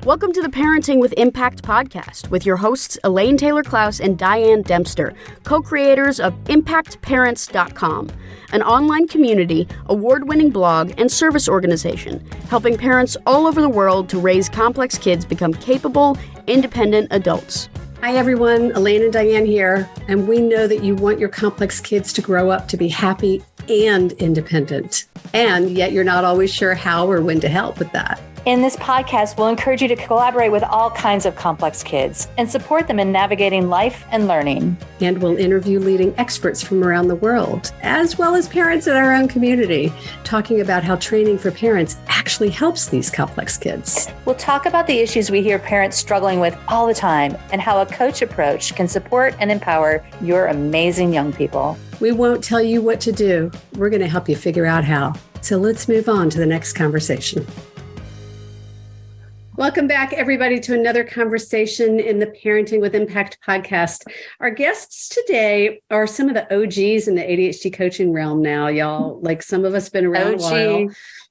Welcome to the Parenting with Impact podcast with your hosts Elaine Taylor-Klaus and Diane Dempster, co-creators of ImpactParents.com, an online community, award-winning blog, and service organization helping parents all over the world to raise complex kids become capable, independent adults. Hi everyone, Elaine and Diane here, and we know that you want your complex kids to grow up to be happy and independent, and yet you're not always sure how or when to help with that. In this podcast, we'll encourage you to collaborate with all kinds of complex kids and support them in navigating life and learning. And we'll interview leading experts from around the world, as well as parents in our own community, talking about how training for parents actually helps these complex kids. We'll talk about the issues we hear parents struggling with all the time and how a coach approach can support and empower your amazing young people. We won't tell you what to do. We're going to help you figure out how. So let's move on to the next conversation. Welcome back, everybody, to another conversation in the Parenting with Impact podcast. Our guests today are some of the OGs in the ADHD coaching realm now, y'all. Like some of us been around a while.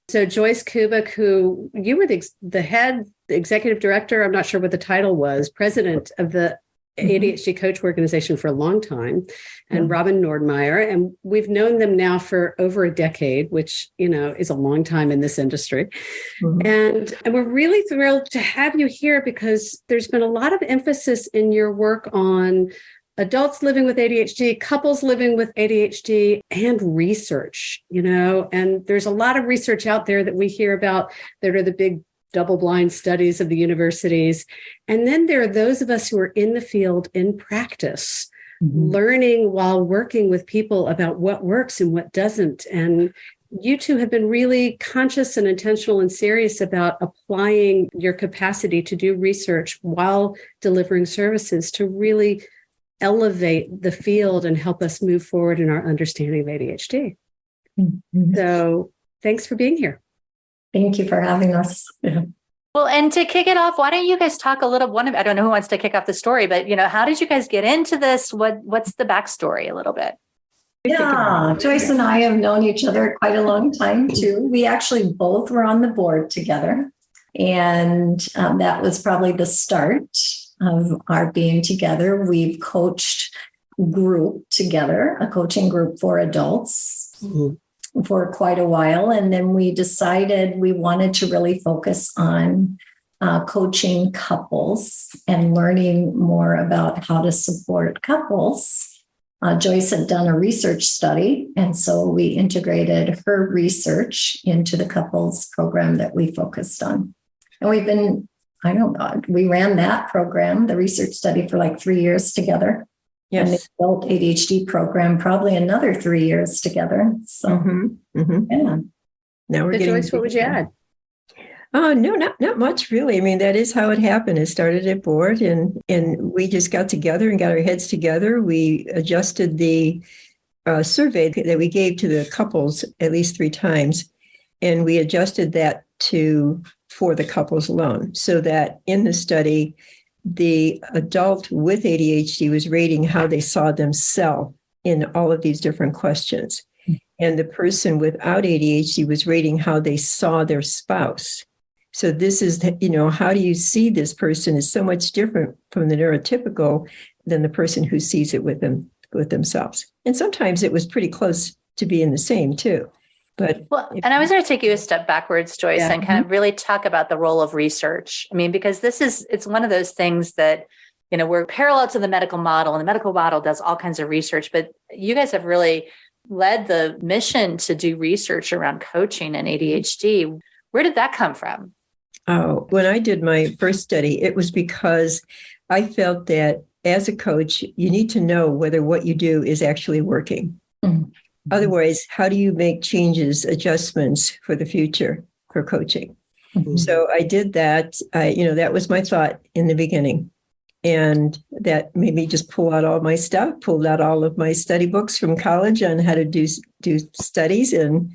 So Joyce Kubik, who you were the head, the executive director, I'm not sure what the title was, president of the ADHD Coach Organization for a long time, and Robin Nordmeyer. And we've known them now for over a decade, which, you know, is a long time in this industry. And we're really thrilled to have you here because there's been a lot of emphasis in your work on adults living with ADHD, couples living with ADHD, and research, you know, and there's a lot of research out there that we hear about that are the big double-blind studies of the universities. And then there are those of us who are in the field in practice, learning while working with people about what works and what doesn't. And you two have been really conscious and intentional and serious about applying your capacity to do research while delivering services to really elevate the field and help us move forward in our understanding of ADHD. So thanks for being here. Thank you for having us. Well, and to kick it off, why don't you guys talk a little, I don't know who wants to kick off the story, but, you know, how did you guys get into this? What's the backstory a little bit? Yeah, Joyce and I have known each other quite a long time too. We actually both were on the board together. And that was probably the start of our being together. We've coached group together, a coaching group for adults. For quite a while. And then we decided we wanted to really focus on coaching couples and learning more about how to support couples. Joyce had done a research study, and so we integrated her research into the couples program that we focused on. And we've been, we ran that program, the research study, for like 3 years together. Yes. And the adult ADHD program, probably another 3 years together. So, yeah. Now we're getting. Joyce, what would you add? No, not much really. I mean, that is how it happened. It started at board, and we just got together and got our heads together. We adjusted the survey that we gave to the couples at least 3 times, and we adjusted that for the couples alone, so that in the study, the adult with ADHD was rating how they saw themselves in all of these different questions. And the person without ADHD was rating how they saw their spouse. So this is, how do you see this person is so much different from the neurotypical than the person who sees it with themselves. And sometimes it was pretty close to being the same too. And I was going to take you a step backwards, Joyce, and kind of really talk about the role of research. I mean, because it's one of those things that, we're parallel to the medical model, and the medical model does all kinds of research, but you guys have really led the mission to do research around coaching and ADHD. Where did that come from? Oh, when I did my first study, it was because I felt that as a coach, you need to know whether what you do is actually working. Otherwise, how do you make changes, adjustments for the future for coaching? So I did that. That was my thought in the beginning. And that made me just pull out all my stuff, pulled out all of my study books from college on how to do studies. And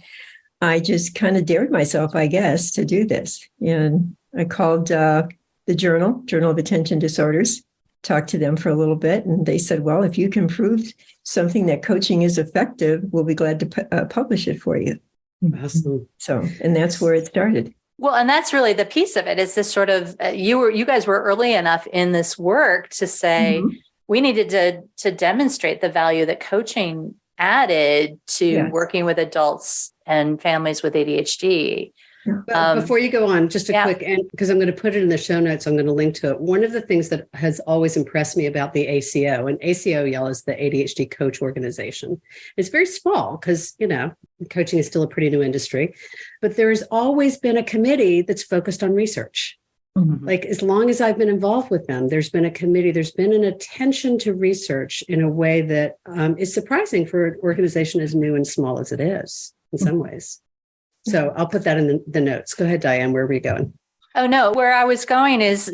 I just kind of dared myself, I guess, to do this. And I called the Journal of Attention Disorders, talked to them for a little bit. And they said, well, if you can prove something that coaching is effective, we'll be glad to publish it for you. Awesome. So, and that's where it started. Well, and that's really the piece of it is this sort of, you guys were early enough in this work to say, we needed to demonstrate the value that coaching added to working with adults and families with ADHD. But before you go on, just a quick, and because I'm going to put it in the show notes, I'm going to link to it. One of the things that has always impressed me about the ACO, and ACO, y'all, is the ADHD Coach Organization. It's very small because, coaching is still a pretty new industry, but there's always been a committee that's focused on research. Like as long as I've been involved with them, there's been a committee, there's been an attention to research in a way that is surprising for an organization as new and small as it is in some ways. So I'll put that in the notes. Go ahead, Diane. Where were you going? Oh, no. Where I was going is,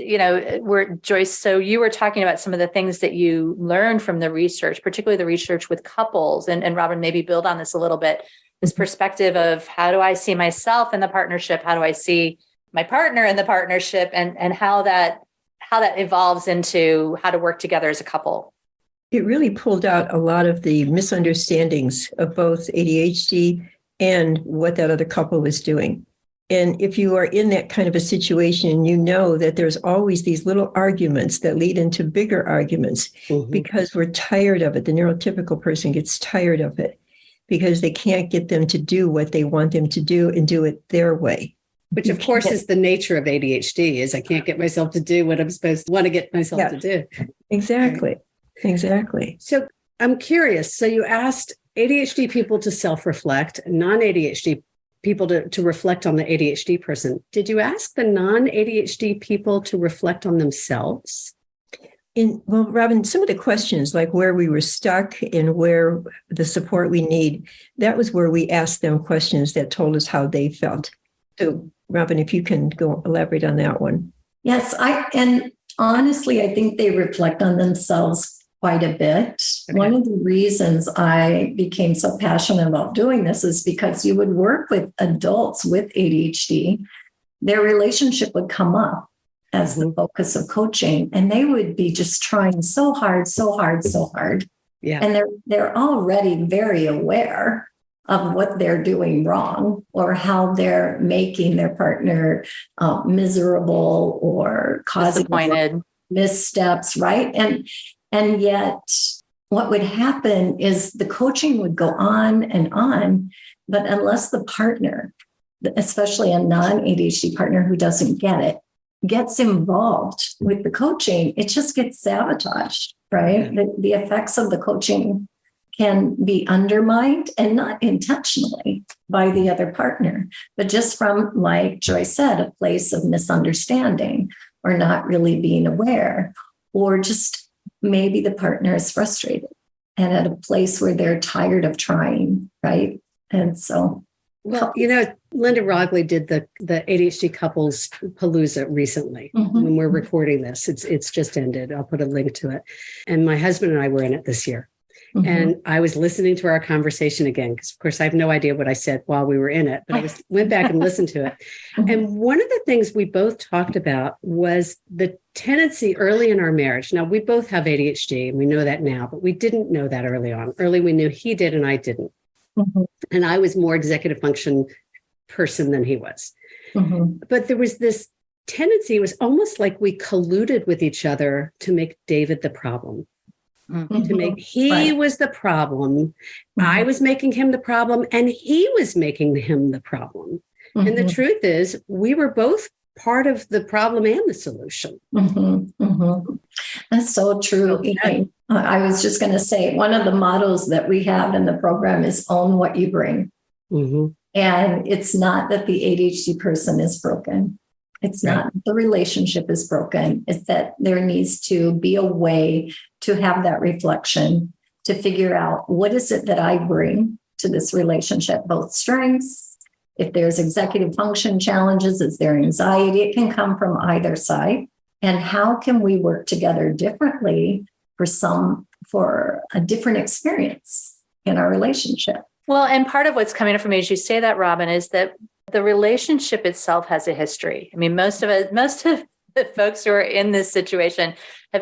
Joyce, so you were talking about some of the things that you learned from the research, particularly the research with couples. And Robin, maybe build on this a little bit, this perspective of how do I see myself in the partnership? How do I see my partner in the partnership and how that evolves into how to work together as a couple? It really pulled out a lot of the misunderstandings of both ADHD and what that other couple was doing. And if you are in that kind of a situation, you know that there's always these little arguments that lead into bigger arguments because we're tired of it. The neurotypical person gets tired of it because they can't get them to do what they want them to do and do it their way. Which, of course, is the nature of ADHD, is I can't get myself to do what I'm supposed to want to get myself to do. Exactly. So I'm curious. So you asked ADHD people to self-reflect, non-ADHD people to reflect on the ADHD person. Did you ask the non-ADHD people to reflect on themselves? Well, Robin, some of the questions, like where we were stuck and where the support we need, that was where we asked them questions that told us how they felt. So, Robin, if you can go elaborate on that one. Yes, and honestly, I think they reflect on themselves quite a bit. Okay. One of the reasons I became so passionate about doing this is because you would work with adults with ADHD, their relationship would come up as the focus of coaching, and they would be just trying so hard. Yeah. And they're already very aware of what they're doing wrong or how they're making their partner miserable or causing missteps, right? And yet what would happen is the coaching would go on and on, but unless the partner, especially a non-ADHD partner who doesn't get it, gets involved with the coaching, it just gets sabotaged, right? The effects of the coaching can be undermined, and not intentionally by the other partner, but just from, like Joyce said, a place of misunderstanding or not really being aware, or just maybe the partner is frustrated and at a place where they're tired of trying, right? And so, well, Linda Rogley did the ADHD couples palooza recently. When we're recording this, it's just ended. I'll put a link to it. And my husband and I were in it this year. And I was listening to our conversation again, because of course I have no idea what I said while we were in it, but I went back and listened to it. And one of the things we both talked about was the tendency early in our marriage. Now, we both have ADHD and we know that now, but we didn't know that early on. Early, we knew he did and I didn't. And I was more executive function person than he was. But there was this tendency, it was almost like we colluded with each other to make David the problem. To make he was the problem. I was making him the problem, and he was making him the problem. And the truth is, we were both part of the problem and the solution. That's so true. I was just going to say, one of the mottos that we have in the program is own what you bring. And it's not that the ADHD person is broken. It's not the relationship is broken. It's that there needs to be a way to have that reflection, to figure out what is it that I bring to this relationship, both strengths. If there's executive function challenges, is there anxiety? It can come from either side. And how can we work together differently for a different experience in our relationship? Well, and part of what's coming up for me as you say that, Robin, is that the relationship itself has a history. I mean, most of the folks who are in this situation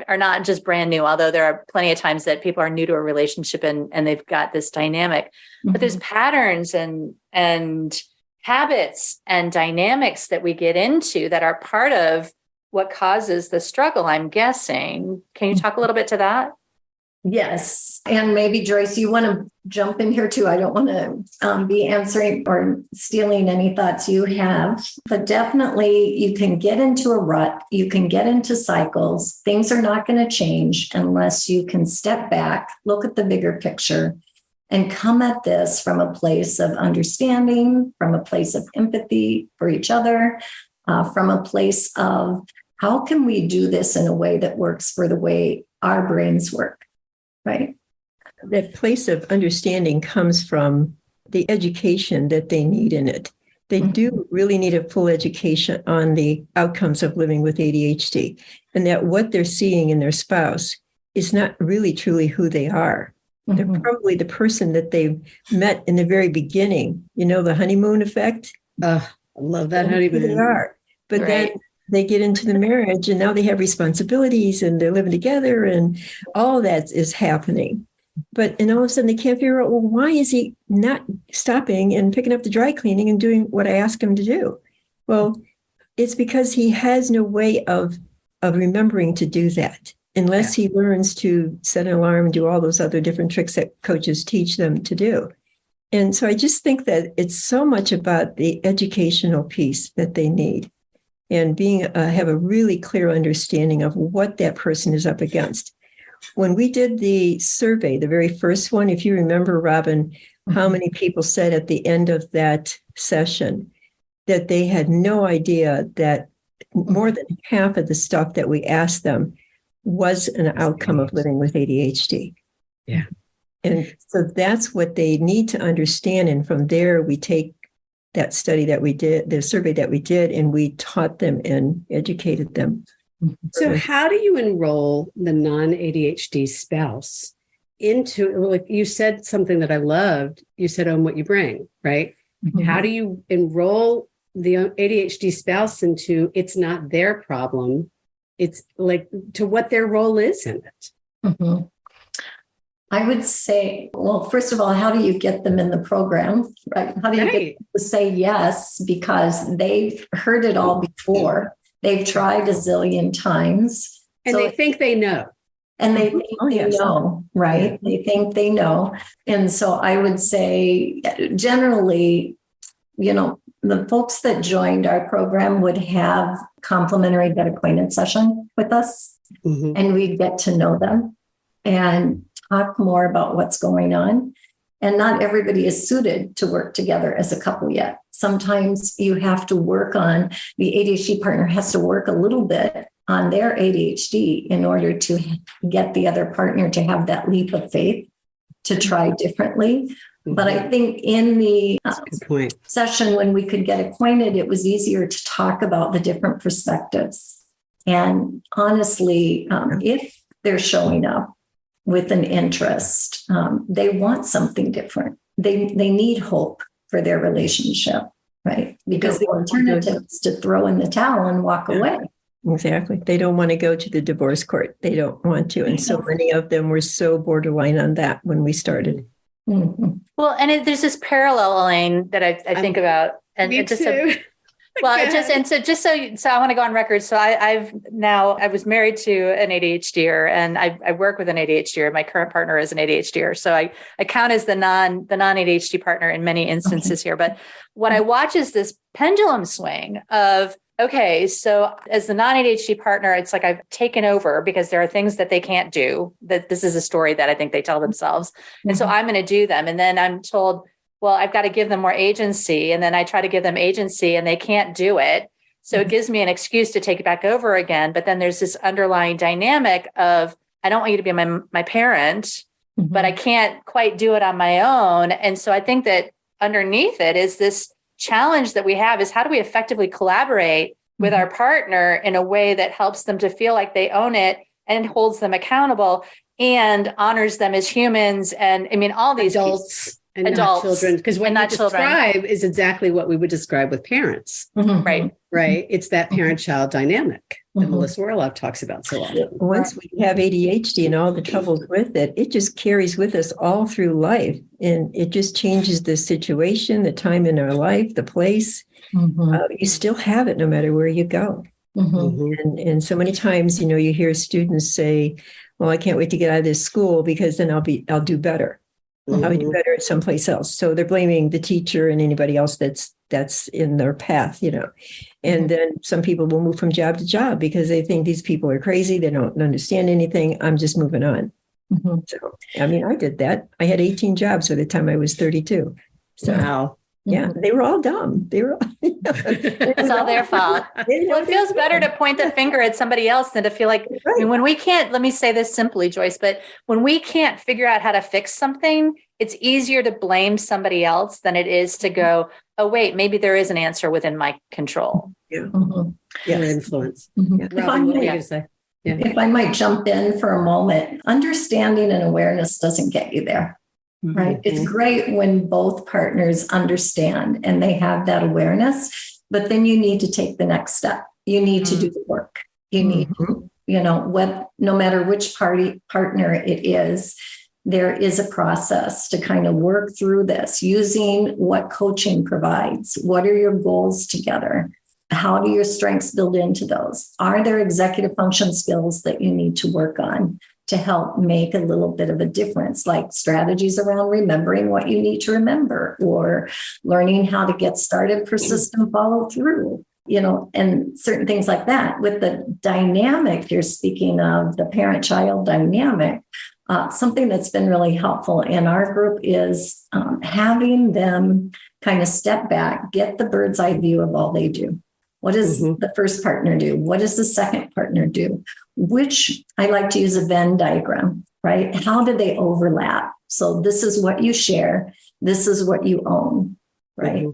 are not just brand new, although there are plenty of times that people are new to a relationship and they've got this dynamic. But there's patterns and habits and dynamics that we get into that are part of what causes the struggle, I'm guessing. Can you talk a little bit to that? Yes. And maybe Joyce, you want to jump in here too. I don't want to be answering or stealing any thoughts you have, but definitely you can get into a rut. You can get into cycles. Things are not going to change unless you can step back, look at the bigger picture, and come at this from a place of understanding, from a place of empathy for each other, from a place of how can we do this in a way that works for the way our brains work. Right. That place of understanding comes from the education that they need in it. They do really need a full education on the outcomes of living with ADHD, and that what they're seeing in their spouse is not really truly who they are. They're probably the person that they met in the very beginning. You know, the honeymoon effect. I love that honeymoon. They are. But then they get into the marriage and now they have responsibilities and they're living together and all that is happening. And all of a sudden they can't figure out, well, why is he not stopping and picking up the dry cleaning and doing what I ask him to do? Well, it's because he has no way of remembering to do that unless he learns to set an alarm and do all those other different tricks that coaches teach them to do. And so I just think that it's so much about the educational piece that they need. And have a really clear understanding of what that person is up against. When we did the survey, the very first one, if you remember, Robin, how many people said at the end of that session that they had no idea that more than half of the stuff that we asked them was an outcome of living with ADHD. Yeah. And so that's what they need to understand. And from there, we take that study that we did, the survey that we did, and we taught them and educated them. So how do you enroll the non-ADHD spouse into, like you said something that I loved, you said own what you bring, right? How do you enroll the ADHD spouse into it's not their problem, it's like to what their role is in it? I would say, well, first of all, how do you get them in the program? Right? How do you get them to say yes? Because they've heard it all before. They've tried a zillion times. And they think they know. And they think they know, right? Yeah. They think they know. And so I would say generally, the folks that joined our program would have complimentary get acquainted session with us, and we'd get to know them and talk more about what's going on. And not everybody is suited to work together as a couple yet. Sometimes you have to work on, the ADHD partner has to work a little bit on their ADHD in order to get the other partner to have that leap of faith to try differently. But I think in the session when we could get acquainted, it was easier to talk about the different perspectives. And honestly, if they're showing up with an interest, they want something different. They need hope for their relationship, right? Because the alternative is to throw in the towel and walk away. Exactly. They don't want to go to the divorce court. They don't want to. And so many of them were so borderline on that when we started. Well, and there's this parallel, Elaine, that I think about. And me just too. so I want to go on record. So I was married to an ADHDer, and I work with an ADHDer. My current partner is an ADHDer. So I count as the non-ADHD partner in many instances here. But what I watch is this pendulum swing of, okay, so as the non-ADHD partner, it's like I've taken over because there are things that they can't do. That this is a story that I think they tell themselves. And so I'm going to do them. And then I'm told, well, I've got to give them more agency. And then I try to give them agency and they can't do it. So it gives me an excuse to take it back over again. But then there's this underlying dynamic of, I don't want you to be my parent, but I can't quite do it on my own. And so I think that underneath it is this challenge that we have is how do we effectively collaborate with our partner in a way that helps them to feel like they own it and holds them accountable and honors them as humans. And I mean, all these adults. and adults, not children. Because what and you not children. describe is exactly what we would describe with parents, Right. right? It's that parent-child dynamic that Mhm. Melissa Orloff talks about so often. Once we have ADHD and all the troubles with it, it just carries with us all through life. And it just changes the situation, the time in our life, the place. You still have it no matter where you go. And so many times, you hear students say, well, I can't wait to get out of this school because then I'll do better. I'll do better at someplace else. So they're blaming the teacher and anybody else that's in their path, And then some people will move from job to job because they think these people are crazy. They don't understand anything. I'm just moving on. So, I did that. I had 18 jobs by the time I was 32. So, Wow. yeah, they were all dumb. They were. It's all their fault. Well, it feels better to point the finger at somebody else than to feel like, when we can't, let me say this simply, Joyce, but when we can't figure out how to fix something, it's easier to blame somebody else than it is to go, oh, wait, maybe there is an answer within my control. Yeah. Yes. Your influence. Yeah. Robin, what were you going to say? Yeah. If I might jump in for a moment, understanding and awareness doesn't get you there. Right. It's great when both partners understand and they have that awareness, but then you need to take the next step. You need to do the work. You need, no matter which partner it is, there is a process to kind of work through this using what coaching provides. What are your goals together? How do your strengths build into those? Are there executive function skills that you need to work on to help make a little bit of a difference, like strategies around remembering what you need to remember or learning how to get started, persist, and follow through, and certain things like that. With the dynamic you're speaking of, the parent-child dynamic, something that's been really helpful in our group is having them kind of step back, get the bird's eye view of all they do. What does the first partner do? What does the second partner do? Which I like to use a Venn diagram, right? How do they overlap? So this is what you share. This is what you own, right?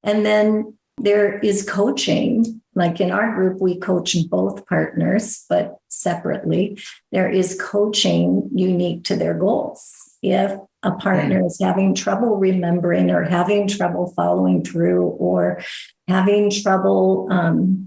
And then there is coaching. Like in our group, we coach both partners, but separately. There is coaching unique to their goals. If a partner is having trouble remembering or having trouble following through or having trouble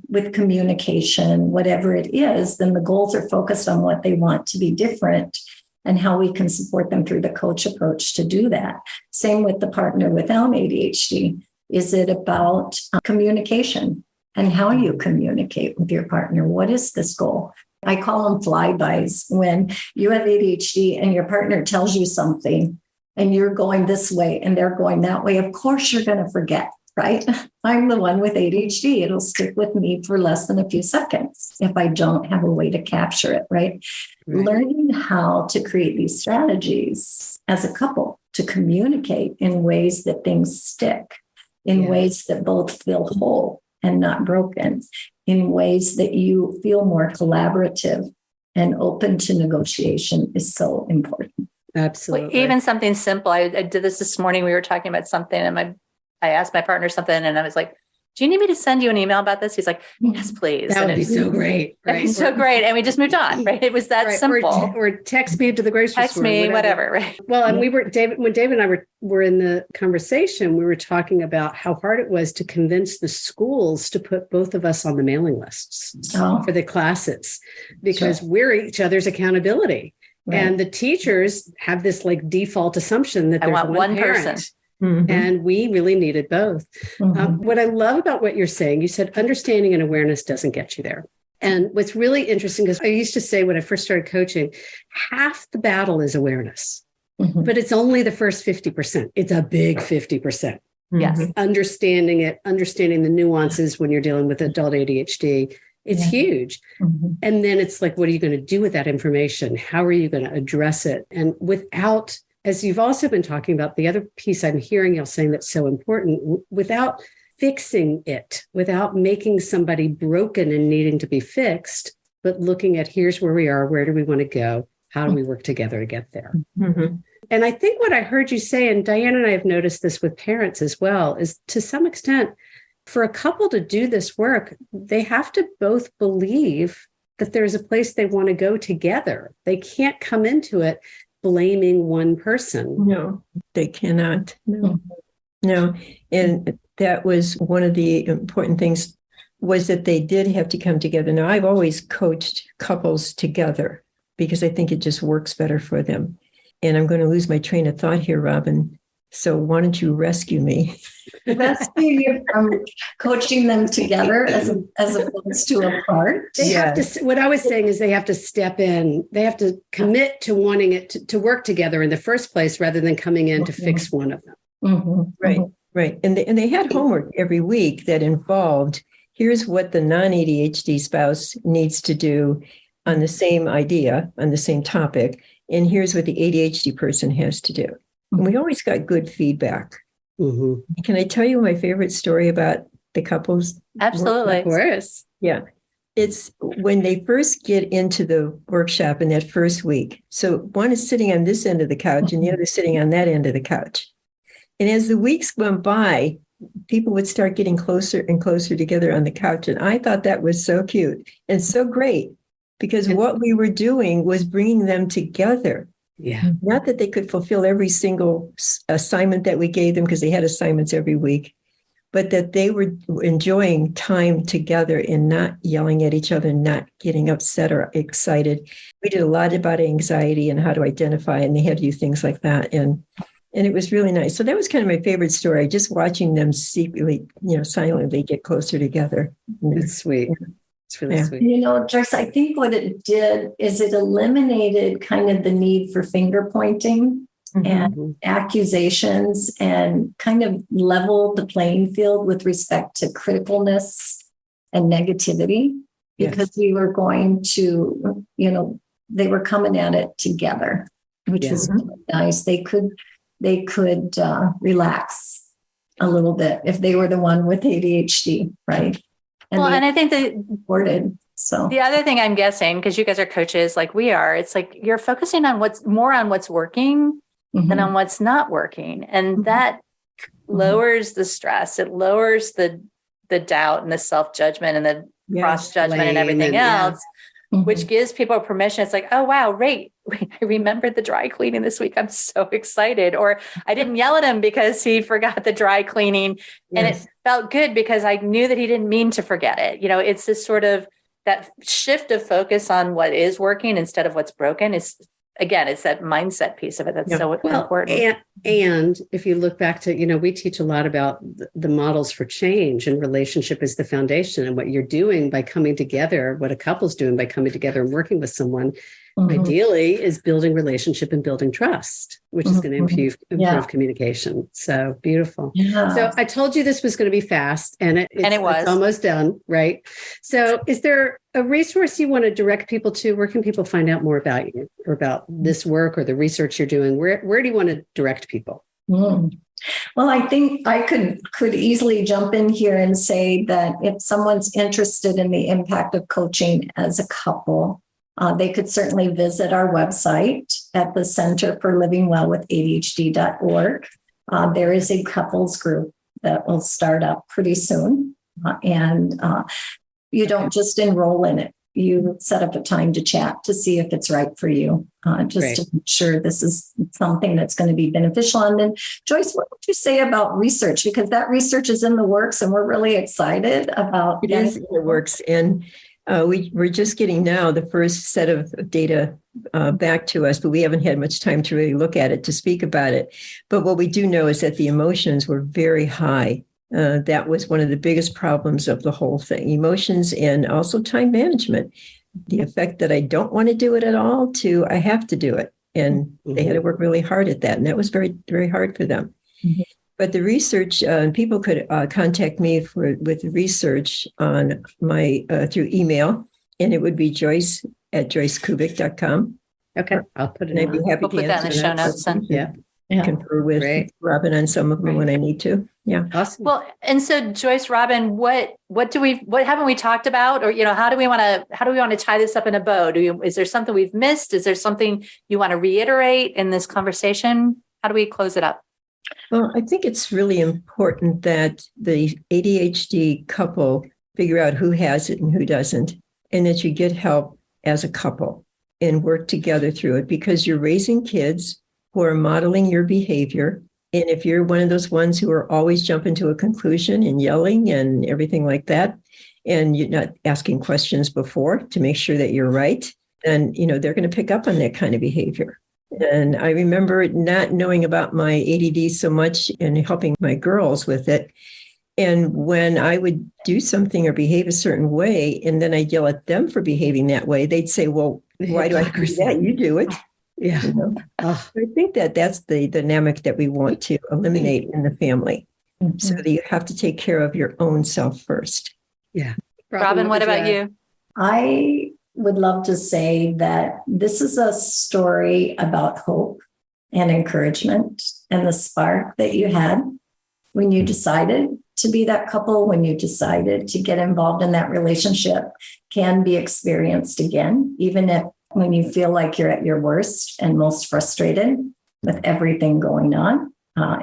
with communication, whatever it is, then the goals are focused on what they want to be different and how we can support them through the coach approach to do that. Same with the partner without ADHD. Is it about communication and how you communicate with your partner? What is this goal? I call them flybys. When you have ADHD and your partner tells you something and you're going this way and they're going that way, of course you're going to forget, right? I'm the one with ADHD. It'll stick with me for less than a few seconds if I don't have a way to capture it, right? Learning how to create these strategies as a couple to communicate in ways that things stick, in ways that both feel whole and not broken, in ways that you feel more collaborative and open to negotiation is so important. Absolutely. Well, even something simple. I did this morning. We were talking about something and I asked my partner something and I was like, do you need me to send you an email about this? He's like, yes, please. That would be so great. Right? So great. And we just moved on, right? It was that simple. Or text me to the grocery store. Text me, whatever. Right. Well, and when David and I were in the conversation, we were talking about how hard it was to convince the schools to put both of us on the mailing lists for the classes, because we're each other's accountability. Right. And the teachers have this like default assumption that there's one parent. Person. And we really needed both. What I love about what you're saying, you said understanding and awareness doesn't get you there. And what's really interesting is I used to say when I first started coaching, half the battle is awareness, but it's only the first 50%. It's a big 50%. Yes. Understanding it, understanding the nuances when you're dealing with adult ADHD. It's huge. And then it's like, what are you going to do with that information? How are you going to address it? And without, as you've also been talking about, the other piece I'm hearing you saying that's so important, without fixing it, without making somebody broken and needing to be fixed, but looking at here's where we are, where do we want to go? How do we work together to get there? And I think what I heard you say, and Diane and I have noticed this with parents as well, is to some extent, for a couple to do this work, they have to both believe that there's a place they want to go together. They can't come into it blaming one person. No, they cannot. No, no. And that was one of the important things, was that they did have to come together. Now, I've always coached couples together because I think it just works better for them. And I'm going to lose my train of thought here, Robin. So why don't you rescue me? Rescue you from coaching them together as opposed to apart. They have to, what I was saying is they have to step in. They have to commit to wanting it to work together in the first place rather than coming in to fix one of them. Mm-hmm. Right, right. And they had homework every week that involved, here's what the non-ADHD spouse needs to do on the same idea, on the same topic, and here's what the ADHD person has to do. And we always got good feedback. Mm-hmm. Can I tell you my favorite story about the couples? Absolutely. Of course. Yeah. It's when they first get into the workshop in that first week. So one is sitting on this end of the couch and the other sitting on that end of the couch. And as the weeks went by, people would start getting closer and closer together on the couch. And I thought that was so cute and so great, because what we were doing was bringing them together. Yeah. Not that they could fulfill every single assignment that we gave them, because they had assignments every week, but that they were enjoying time together and not yelling at each other, not getting upset or excited. We did a lot about anxiety and how to identify, and they had to do things like that. And it was really nice. So that was kind of my favorite story, just watching them secretly, silently get closer together. It's sweet. Yeah. It's really sweet. Joyce, I think what it did is it eliminated kind of the need for finger pointing and accusations, and kind of leveled the playing field with respect to criticalness and negativity, because we were going to, they were coming at it together, which was nice. They could relax a little bit if they were the one with ADHD, right? And I think that so the other thing I'm guessing, because you guys are coaches like we are, it's like you're focusing on what's working than on what's not working. And that lowers the stress. It lowers the doubt and the self-judgment and the cross-judgment and everything else, which gives people permission. It's like, oh, wow, great. I remembered the dry cleaning this week. I'm so excited. Or I didn't yell at him because he forgot the dry cleaning. And it felt good because I knew that he didn't mean to forget it. It's this sort of that shift of focus on what is working instead of what's broken. It's that mindset piece of it that's so important. And if you look back to, we teach a lot about the models for change, and relationship is the foundation. And what you're doing by coming together, what a couple's doing by coming together and working with someone, ideally is building relationship and building trust, which is going to improve communication. So beautiful. Yeah. So I told you this was going to be fast, and it's almost done, right? So is there a resource you want to direct people to? Where can people find out more about you or about this work or the research you're doing? Where do you want to direct people? Well, I think I could easily jump in here and say that if someone's interested in the impact of coaching as a couple, they could certainly visit our website at the Center for Living Well with ADHD.org. There is a couples group that will start up pretty soon. And you don't just enroll in it. You set up a time to chat to see if it's right for you, just to make sure this is something that's going to be beneficial. And then, Joyce, what would you say about research? Because that research is in the works, and we're really excited about it. It is in the works. And we're just getting now the first set of data back to us, but we haven't had much time to really look at it, to speak about it. But what we do know is that the emotions were very high. That was one of the biggest problems of the whole thing, emotions and also time management. The effect that I don't want to do it at all to I have to do it. And they had to work really hard at that. And that was very, very hard for them. But the research, people could contact me with research on my through email, and it would be Joyce@joycekubik.com. Okay, I'll put it. I'd be happy to put that in the show notes. Confer with Robin on some of them when I need to. Yeah. Awesome. Well, and so Joyce, Robin, what haven't we talked about, or, how do we want to tie this up in a bow? Is there something we've missed? Is there something you want to reiterate in this conversation? How do we close it up? Well, I think it's really important that the ADHD couple figure out who has it and who doesn't, and that you get help as a couple. and work together through it, because you're raising kids who are modeling your behavior. And if you're one of those ones who are always jumping to a conclusion and yelling and everything like that, and you're not asking questions before to make sure that you're right, then, they're going to pick up on that kind of behavior. And I remember not knowing about my ADD so much and helping my girls with it. And when I would do something or behave a certain way, and then I'd yell at them for behaving that way, they'd say, well, why do I do that? You do it. Yeah. I think that's the dynamic that we want to eliminate in the family. Mm-hmm. So that you have to take care of your own self first. Yeah. Robin, what about you? I would love to say that this is a story about hope and encouragement, and the spark that you had when you decided to be that couple, when you decided to get involved in that relationship, can be experienced again, even if when you feel like you're at your worst and most frustrated with everything going on.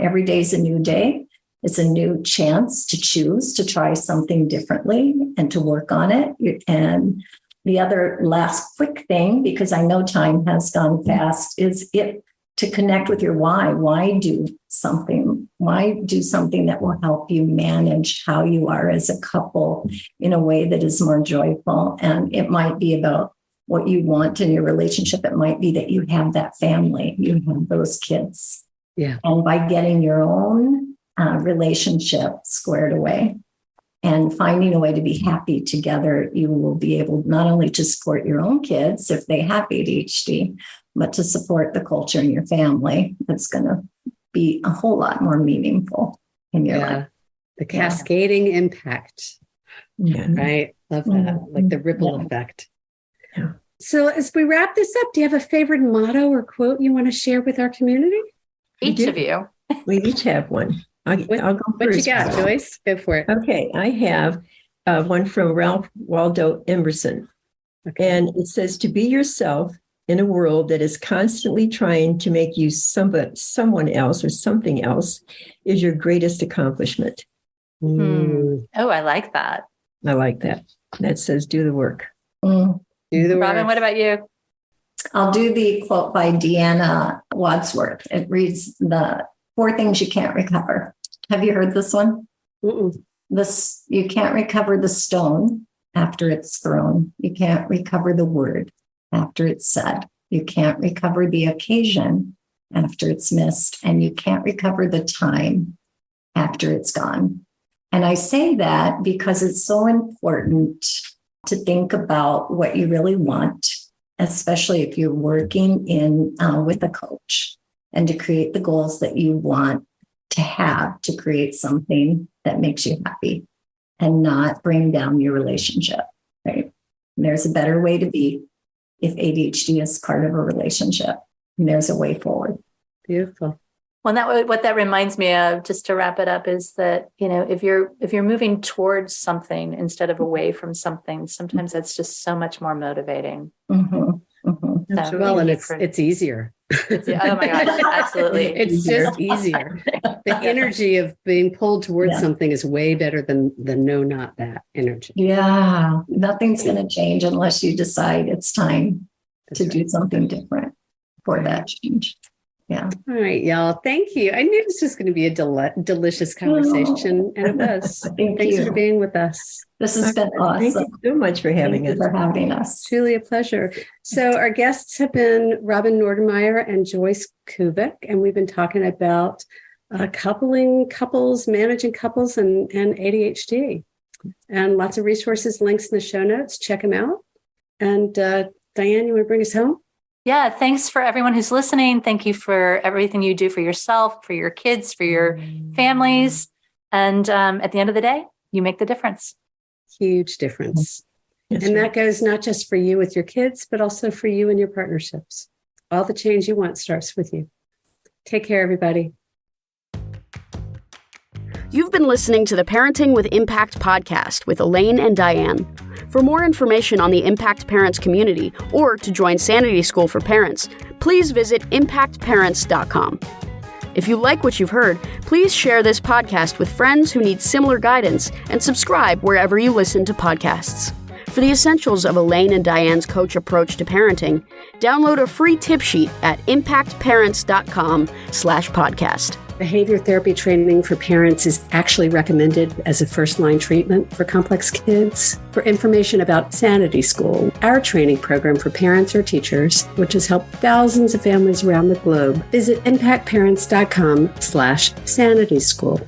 Every day is a new day. It's a new chance to choose to try something differently and to work on it. And the other last quick thing, because I know time has gone fast, is to connect with your why. Why do something? Why do something that will help you manage how you are as a couple in a way that is more joyful? And it might be about what you want in your relationship. It might be that you have that family, you have those kids. Yeah. And by getting your own relationship squared away and finding a way to be happy together, you will be able not only to support your own kids if they have ADHD, but to support the culture in your family. That's going to be a whole lot more meaningful in your life. The cascading impact. Yeah. Right. Love that. Like the ripple effect. Yeah. So as we wrap this up, do you have a favorite motto or quote you want to share with our community? Each of you. We each have one. I'll go first. What you got, Joyce? Go for it. Okay. I have one from Ralph Waldo Emerson. Okay. And it says, to be yourself in a world that is constantly trying to make you someone else or something else is your greatest accomplishment. Oh, I like that. I like that. That says, do the work. Do the work. Robin, what about you? I'll do the quote by Deanna Wadsworth. It reads, the 4 things you can't recover. Have you heard this one? You can't recover the stone after it's thrown. You can't recover the word after it's said. You can't recover the occasion after it's missed. And you can't recover the time after it's gone. And I say that because it's so important to think about what you really want, especially if you're working with a coach, and to create the goals that you want to have to create something that makes you happy and not bring down your relationship, right? And there's a better way to be if ADHD is part of a relationship, and there's a way forward. Beautiful. Well, what that reminds me of, just to wrap it up, is that, if you're moving towards something instead of away from something, sometimes that's just so much more motivating. So, well, and it's easier. Oh my gosh, absolutely. It's just easier. The energy of being pulled towards something is way better than the no, not that energy. Yeah. Nothing's going to change unless you decide it's time to do something different for that change. Yeah. All right, y'all. Thank you. I knew this was going to be a delicious conversation, and it was. Thanks for being with us. This has been awesome. Thank you so much for having us. For having us. Truly a pleasure. So our guests have been Robin Nordmeyer and Joyce Kubik, and we've been talking about coupling couples, managing couples, and ADHD. And lots of resources, links in the show notes. Check them out. And Diane, you want to bring us home? Yeah, thanks for everyone who's listening. Thank you for everything you do for yourself, for your kids, for your families. And at the end of the day, you make the difference. Huge difference. Yes, and that goes not just for you with your kids, but also for you and your partnerships. All the change you want starts with you. Take care, everybody. You've been listening to the Parenting with Impact podcast with Elaine and Diane. For more information on the Impact Parents community or to join Sanity School for Parents, please visit impactparents.com. If you like what you've heard, please share this podcast with friends who need similar guidance and subscribe wherever you listen to podcasts. For the essentials of Elaine and Diane's coach approach to parenting, download a free tip sheet at impactparents.com/podcast. Behavior therapy training for parents is actually recommended as a first-line treatment for complex kids. For information about Sanity School, our training program for parents or teachers, which has helped thousands of families around the globe, visit impactparents.com/sanityschool.